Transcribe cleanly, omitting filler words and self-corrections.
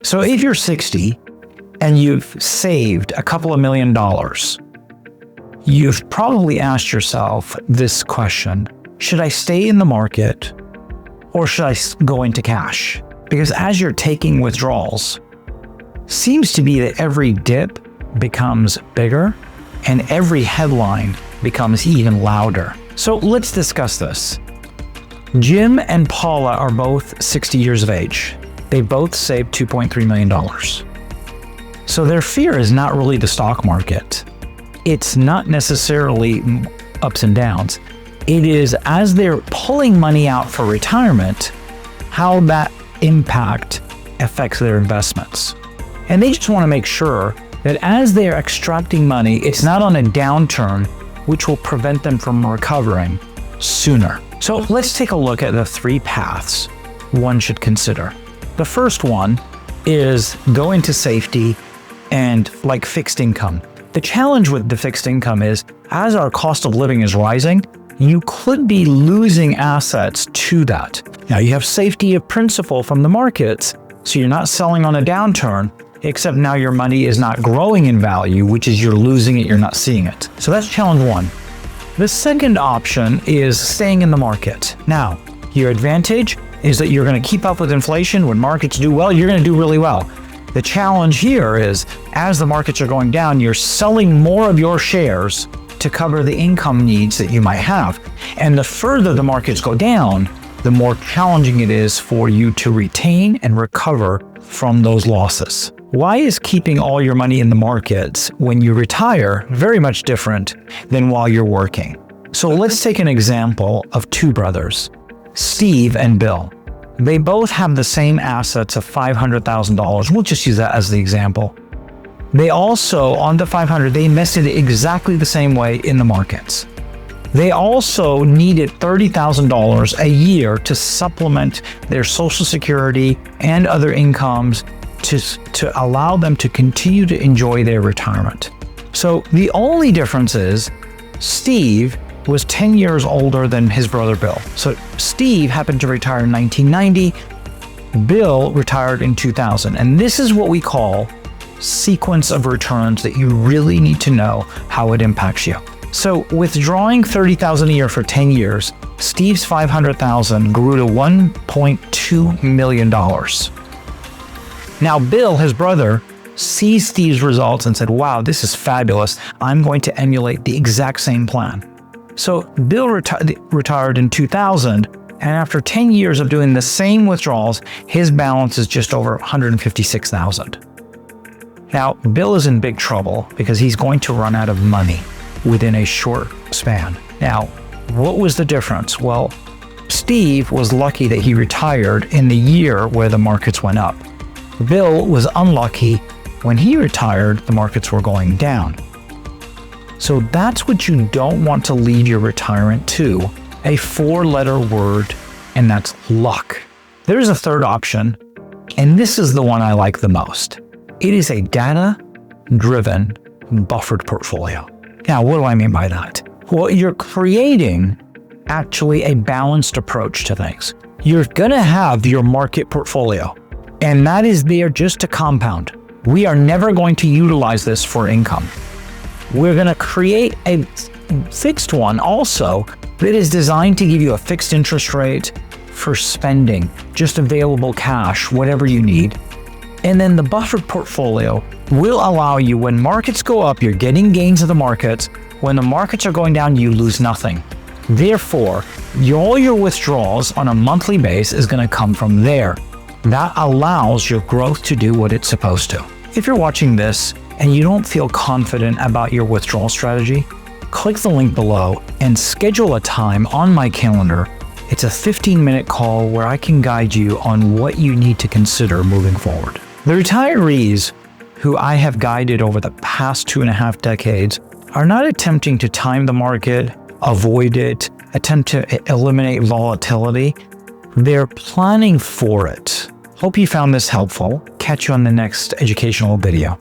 So if you're 60 and you've saved a couple of $1,000,000, you've probably asked yourself this question: should I stay in the market or should I go into cash? Because as you're taking withdrawals, seems to be that every dip becomes bigger and every headline becomes even louder. So let's discuss this. Jim and Paula are both 60 years of age. They both saved $2.3 million. So their fear is not really the stock market. It's not necessarily ups and downs. It is, as they're pulling money out for retirement, how that impact affects their investments. And they just want to make sure that as they're extracting money, it's not on a downturn, which will prevent them from recovering sooner. So let's take a look at the three paths one should consider. The first one is go into safety and like fixed income. The challenge with the fixed income is, as our cost of living is rising, you could be losing assets to that. Now you have safety of principal from the markets, so you're not selling on a downturn, except now your money is not growing in value, which is you're losing it, you're not seeing it. So that's challenge one. The second option is staying in the market. Now, your advantage is that you're going to keep up with inflation. When markets do well, you're going to do really well. The challenge here is, as the markets are going down, you're selling more of your shares to cover the income needs that you might have. And the further the markets go down, the more challenging it is for you to retain and recover from those losses. Why is keeping all your money in the markets when you retire very much different than while you're working? So let's take an example of two brothers, Steve and Bill. They both have the same assets of $500,000. We'll just use that as the example. They also, on the 500, they invested exactly the same way in the markets. They also needed $30,000 a year to supplement their Social Security and other incomes to allow them to continue to enjoy their retirement. So the only difference is Steve was 10 years older than his brother Bill. So Steve happened to retire in 1990, Bill retired in 2000. And this is what we call sequence of returns that you really need to know how it impacts you. So withdrawing $30,000 a year for 10 years, Steve's $500,000 grew to $1.2 million. Now Bill, his brother, sees Steve's results and said, wow, this is fabulous. I'm going to emulate the exact same plan. So Bill retired in 2000, and after 10 years of doing the same withdrawals, his balance is just over $156,000. Now, Bill is in big trouble because he's going to run out of money within a short span. Now, what was the difference? Well, Steve was lucky that he retired in the year where the markets went up. Bill was unlucky. When he retired, the markets were going down. So that's what you don't want to leave your retirement to, a 4-letter word, and that's luck. There's a third option, and this is the one I like the most. It is a data-driven buffered portfolio. Now, what do I mean by that? Well, you're creating actually a balanced approach to things. You're going to have your market portfolio, and that is there just to compound. We are never going to utilize this for income. We're going to create a fixed one also that is designed to give you a fixed interest rate for spending, just available cash, whatever you need. And then the buffered portfolio will allow you, when markets go up, you're getting gains of the markets. When the markets are going down, you lose nothing. Therefore, all your withdrawals on a monthly base is going to come from there. That allows your growth to do what it's supposed to. If you're watching this and you don't feel confident about your withdrawal strategy, click the link below and schedule a time on my calendar. It's a 15-minute call where I can guide you on what you need to consider moving forward. The retirees who I have guided over the past 2.5 decades are not attempting to time the market, avoid it, attempt to eliminate volatility. They're planning for it. Hope you found this helpful. Catch you on the next educational video.